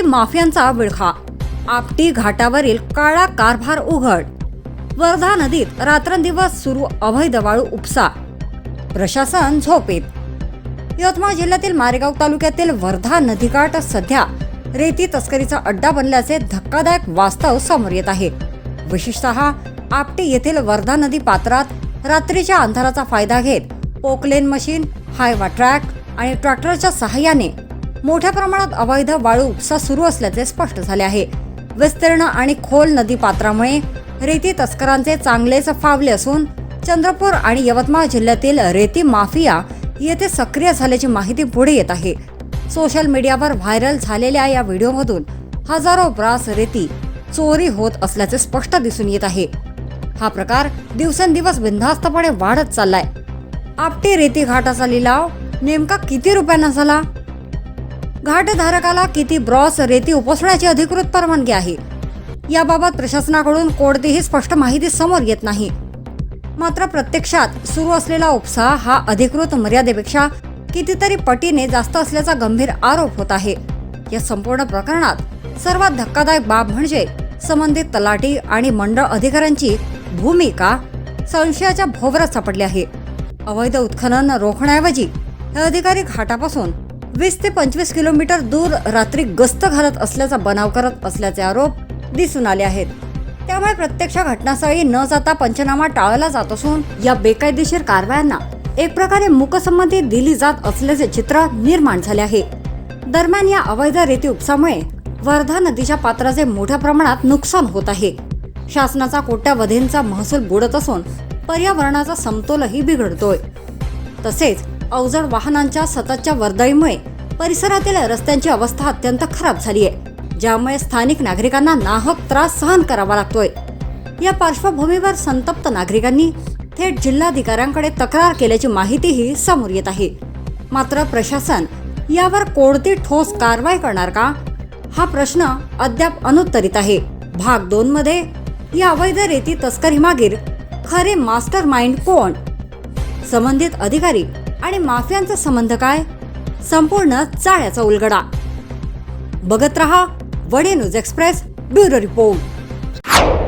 माफियांचा विळखा, आपटी घाटावरील काळा कारभार उघड, वर्धा नदीत रात्रंदिवस सुरू अवैध वाळू उपसा, प्रशासन झोपेत. यवतमाळ जिल्ह्यातील मारेगाव तालुक्यातील वर्धा नदीकाठ सध्या रेती तस्करीचा अड्डा बनल्याचे धक्कादायक वास्तव समोर येत आहे. विशेषतः आपटी येथील वर्धा नदी पात्रात रात्रीच्या अंधाराचा फायदा घेत पोकलेन मशीन, हायवा ट्रॅक आणि ट्रॅक्टरच्या सहाय्याने मोठ्या प्रमाणात अवैध वाळू उपसा सुरू असल्याचे स्पष्ट झाले आहे. विस्तीर्ण आणि खोल नदी पात्रामुळे रेती तस्करांचे चांगलेच फावले असून चंद्रपूर आणि यवतमाळ जिल्ह्यातील रेती माफिया येथे सक्रिय झाल्याची माहिती पुढे येत आहे. सोशल मीडियावर व्हायरल झालेल्या या व्हिडिओमधून हजारो ब्रास रेती चोरी होत असल्याचे स्पष्ट दिसून येत आहे. हा प्रकार दिवसेंदिवस बिनधास्तपणे वाढत चाललाय. आपटी रेती घाटाचा लिलाव नेमका किती रुपयांना झाला? घाटधारकाला किती ब्रॉस रेती उपसण्याची अधिकृत परवानगी आहे? याबाबत प्रशासनाकडून कोणतीही स्पष्ट माहिती समोर येत नाही. मात्र प्रत्यक्षात सुरू असलेला उपसा हा अधिकृत मर्यादेपेक्षा कितीतरी पटीने जास्त असल्याचा गंभीर आरोप होत आहे. या संपूर्ण प्रकरणात सर्वात धक्कादायक बाब म्हणजे संबंधित तलाठी आणि मंडळ अधिकाऱ्यांची भूमिका संशयाच्या भोवऱ्यात सापडली आहे. अवैध उत्खनन रोखण्याऐवजी हे अधिकारी घाटापासून 20 ते 25 किलोमीटर दूर रात्री गस्त घालत असल्याचा बनाव करत असल्याचे आरोप दिसून आले आहेत. त्यामुळे प्रत्यक्ष घटनास्थळी न जाता पंचनामा टाळला जात असून या बेकायदेशीर कारवायांना एक प्रकारे मूकसंमती दिली जात असल्याचे चित्र निर्माण झाले आहे. दरम्यान या अवैध रेती उपसामुळे वर्धा नदीच्या पात्राचे मोठ्या प्रमाणात नुकसान होत आहे. शासनाचा कोट्यावधींचा महसूल बुडत असून पर्यावरणाचा समतोलही बिघडतोय. तसेच अवजड वाहनांच्या सततच्या वर्दळीमुळे परिसरातील रस्त्यांची अवस्था अत्यंत खराब झाली आहे, ज्यामुळे स्थानिक नागरिकांना नाहक त्रास सहन करावा लागतोय. या पार्श्वभूमीवर संतप्त नागरिकांनी थेट जिल्हाधिकाऱ्यांकडे तक्रार केल्याची माहितीही समोर येत आहे. मात्र प्रशासन यावर कोणती ठोस कारवाई करणार का, हा प्रश्न अद्याप अनुत्तरित आहे. भाग 2 मध्ये या अवैध रेती तस्करी मागील खरे मास्टर माइंड कोण, संबंधित अधिकारी आणि माफियांचा संबंध काय, संपूर्ण चाळ्याचा उलगडा. बघत रहा वडे न्यूज एक्सप्रेस ब्युरो रिपोर्ट.